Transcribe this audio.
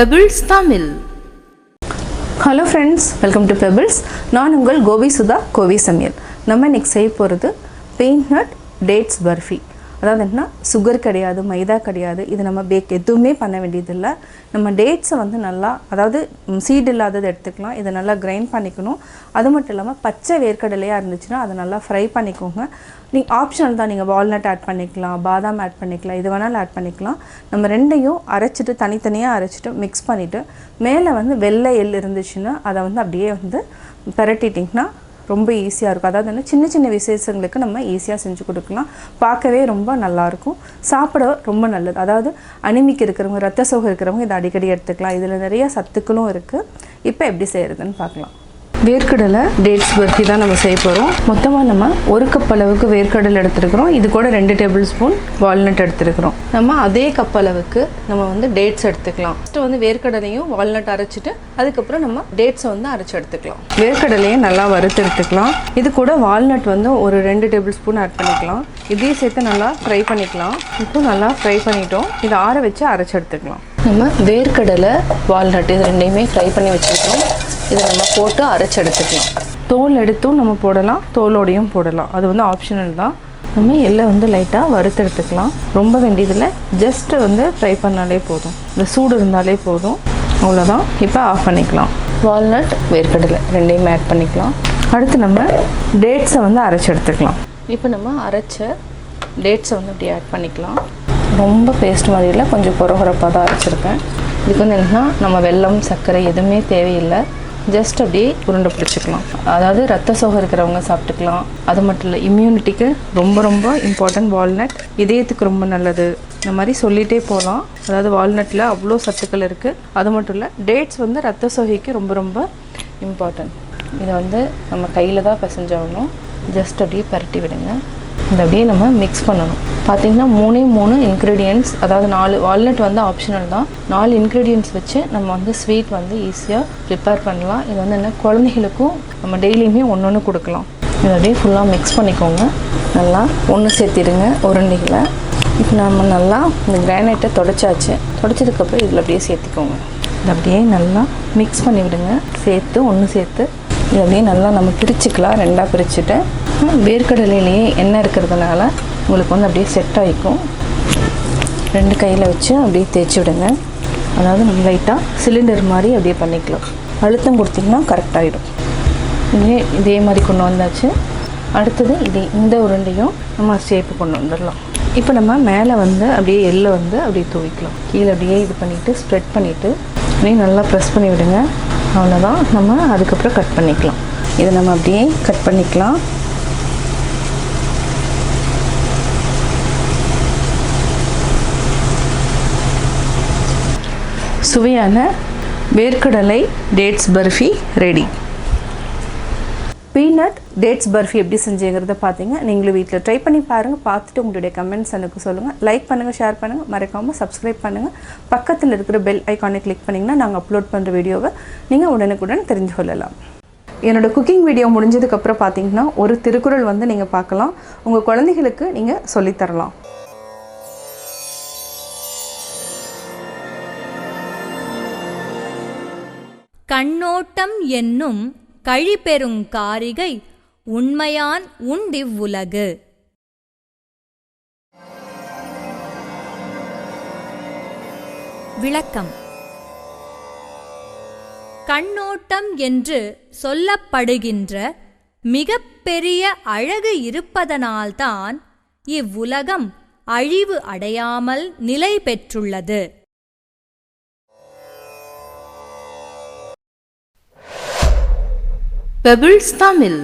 Pebbles Tamil. Hello friends, welcome to Pebbles. நான் உங்கள் கோபி சுதா கோவி சமையல். நம்ம இன்னைக்கு செய்ய போகிறது peanut dates burfi. அதாவது என்ன சுகர் கிடையாது, மைதா கிடையாது. இது நம்ம பேக் எதுவுமே பண்ண வேண்டியதில்லை. நம்ம டேட்ஸை வந்து நல்லா, அதாவது சீட் இல்லாததை எடுத்துக்கலாம். இதை நல்லா கிரைண்ட் பண்ணிக்கணும். அது மட்டும் இல்லாமல் பச்சை வேர்க்கடலையாக இருந்துச்சுன்னா அதை நல்லா ஃப்ரை பண்ணிக்கோங்க. நீங்கள் ஆப்ஷனல் தான், நீங்கள் வால்நட் ஆட் பண்ணிக்கலாம், பாதாம் ஆட் பண்ணிக்கலாம், இது வேணாலும் ஆட் பண்ணிக்கலாம். நம்ம ரெண்டையும் அரைச்சிட்டு தனித்தனியாக அரைச்சிட்டு மிக்ஸ் பண்ணிவிட்டு மேலே வந்து வெள்ளை எள் இருந்துச்சுன்னா அதை வந்து அப்படியே வந்து பெரட்டிட்டிங்கன்னா ரொம்ப ஈஸியாக இருக்கும். அதாவது சின்ன சின்ன விசேஷங்களுக்கு நம்ம ஈஸியாக செஞ்சு கொடுக்கலாம். பார்க்கவே ரொம்ப நல்லாயிருக்கும், சாப்பிட ரொம்ப நல்லது. அதாவது அனிமிக் இருக்கிறவங்க, ரத்த சோகை இருக்கிறவங்க இதை அடிக்கடி எடுத்துக்கலாம். இதில் நிறைய சத்துக்களும் இருக்குது. இப்போ எப்படி செய்கிறதுன்னு பார்க்கலாம். வேர்க்கடலை டேட்ஸ் பர்ஃபி தான் நம்ம செய்ய போகிறோம். மொத்தமாக நம்ம 1 கப் அளவுக்கு வேர்க்கடலை எடுத்துருக்கிறோம். இது கூட 2 டேபிள் ஸ்பூன் வால்நட் எடுத்துருக்கிறோம். நம்ம அதே கப் அளவுக்கு நம்ம வந்து டேட்ஸ் எடுத்துக்கலாம். ஃபஸ்ட்டு வந்து வேர்க்கடலையும் வால்நட் அரைச்சிட்டு அதுக்கப்புறம் நம்ம டேட்ஸை வந்து அரைச்சி எடுத்துக்கலாம். வேர்க்கடலையும் நல்லா வறுத்து எடுத்துக்கலாம். இது கூட வால்நட் வந்து ஒரு 2 டேபிள் ஸ்பூன் ஆட் பண்ணிக்கலாம். இதையும் சேர்த்து நல்லா ஃப்ரை பண்ணிக்கலாம். இப்போ நல்லா ஃப்ரை பண்ணிட்டோம். இதை ஆற வச்சு அரைச்சி எடுத்துக்கலாம். நம்ம வேர்க்கடலை வால்நட் இது ரெண்டையுமே ஃப்ரை பண்ணி வச்சுருக்கோம். இதை நம்ம போட்டு அரைச்சி எடுத்துக்கலாம். தோல் எடுத்தும் நம்ம போடலாம், தோலோடையும் போடலாம். அது வந்து ஆப்ஷனல் தான். நம்ம எல்லாம் வந்து லைட்டாக வறுத்து எடுத்துக்கலாம். ரொம்ப வேண்டியதில்லை, ஜஸ்ட்டு வந்து ஃப்ரை பண்ணாலே போதும். இந்த சூடு இருந்தாலே போதும், அவ்வளோதான். இப்போ ஆஃப் பண்ணிக்கலாம். வால்நட் வேர்க்கடலை ரெண்டையும் ஆட் பண்ணிக்கலாம். அடுத்து நம்ம டேட்ஸை வந்து அரைச்சி எடுத்துக்கலாம். இப்போ நம்ம அரைச்ச டேட்ஸை வந்து அப்படி ஆட் பண்ணிக்கலாம். ரொம்ப பேஸ்ட் மாதிரி இல்லை, கொஞ்சம் குறகுறப்பாக தான் அரைச்சிருக்கேன். இதுக்கு வந்து என்னென்னா நம்ம வெல்லம் சர்க்கரை எதுவுமே தேவையில்லை. ஜஸ்ட் அப்படியே உருண்டை பிடிச்சிக்கலாம். அதாவது ரத்த சோகை இருக்கிறவங்க சாப்பிட்டுக்கலாம். அது மட்டும் இல்லை, இம்யூனிட்டிக்கு ரொம்ப ரொம்ப இம்பார்ட்டன்ட் வால்நட். இதயத்துக்கு ரொம்ப நல்லது. இந்த மாதிரி சொல்லிகிட்டே போகலாம். அதாவது வால்நட்டில் அவ்வளோ சத்துக்கள் இருக்குது. அது மட்டும் இல்லை, டேட்ஸ் வந்து ரத்த சோகைக்கு ரொம்ப ரொம்ப இம்பார்ட்டன்ட். இதை வந்து நம்ம கையில் தான் பிசைஞ்சாகணும். ஜஸ்ட் அப்படியே பரட்டி விடுங்க. இந்த அப்படியே நம்ம மிக்ஸ் பண்ணணும். பார்த்திங்கன்னா 3 இன்க்ரீடியன்ட்ஸ், அதாவது 4 வால்நட் வந்து ஆப்ஷனல் தான். 4 இன்க்ரீடியன்ட்ஸ் வச்சு நம்ம வந்து ஸ்வீட் வந்து ஈஸியாக ப்ரிப்பேர் பண்ணலாம். இது வந்து என்ன, குழந்தைகளுக்கும் நம்ம டெய்லியுமே ஒன்று கொடுக்கலாம். இதை அப்படியே ஃபுல்லாக மிக்ஸ் பண்ணிக்கோங்க. நல்லா ஒன்று சேர்த்திடுங்க உருண்டைகளை. இப்போ நம்ம நல்லா இந்த கிரானைட்டை தொடச்சாச்சு. தொடச்சதுக்கப்புறம் இதில் அப்படியே சேர்த்திக்கோங்க. இதை அப்படியே நல்லா மிக்ஸ் பண்ணி விடுங்க. ஒன்று சேர்த்து இதை அப்படியே நல்லா நம்ம பிரிச்சுக்கலாம். 2ஆக பிரிச்சுட்டு வேர்க்கடலையிலேயே எண்ணெய் இருக்கிறதுனால உங்களுக்கு வந்து அப்படியே செட் ஆகிக்கும். 2 கையில் வச்சு அப்படியே தேய்ச்சி விடுங்க. அதாவது நம்ம லைட்டாக சிலிண்டர் மாதிரி அப்படியே பண்ணிக்கலாம். அழுத்தம் கொடுத்திங்கன்னா கரெக்டாகிடும். இதே மாதிரி கொண்டு வந்தாச்சு. அடுத்தது இந்த உருண்டையும் நம்ம ஷேப்பு கொண்டு வந்துடலாம். இப்போ நம்ம மேலே வந்து அப்படியே எள்ளை வந்து அப்படியே துவைக்கலாம். கீழே அப்படியே இது பண்ணிவிட்டு ஸ்ப்ரெட் பண்ணிவிட்டு அப்படியே நல்லா ப்ரெஸ் பண்ணி விடுங்க. அவ்வளோதான். நம்ம அதுக்கப்புறம் கட் பண்ணிக்கலாம். இதை நம்ம அப்படியே கட் பண்ணிக்கலாம். சுவையான வேர்க்கடலை dates barfi ready. Peanut dates barfi எப்படி செஞ்சுங்கிறத பார்த்தீங்க. நீங்களும் வீட்டில் ட்ரை பண்ணி பாருங்கள். பார்த்துட்டு உங்களுடைய கமெண்ட்ஸ் எனக்கு சொல்லுங்கள். லைக் பண்ணுங்கள், ஷேர் பண்ணுங்கள், மறக்காமல் சப்ஸ்கிரைப் பண்ணுங்கள். பக்கத்தில் இருக்கிற பெல் ஐக்கானை கிளிக் பண்ணிங்கன்னா நாங்கள் அப்லோட் பண்ணுற வீடியோவை நீங்கள் உடனுக்குடன் தெரிஞ்சு கொள்ளலாம். என்னோடய குக்கிங் வீடியோ முடிஞ்சதுக்கப்புறம் பார்த்தீங்கன்னா ஒரு திருக்குறள் வந்து நீங்கள் பார்க்கலாம். உங்கள் குழந்தைகளுக்கு நீங்கள் சொல்லித்தரலாம். கண்ணோட்டம் என்னும் கழிபெருங் காரிகை உண்மையான் உண்டிவ்வுலகு. விளக்கம். கண்ணோட்டம் என்று சொல்லப்படுகின்ற மிகப் பெரிய அழகு இருப்பதனால்தான் இவ்வுலகம் அழிவு அடையாமல் நிலை பெற்றுள்ளது. Pebbles Tamil.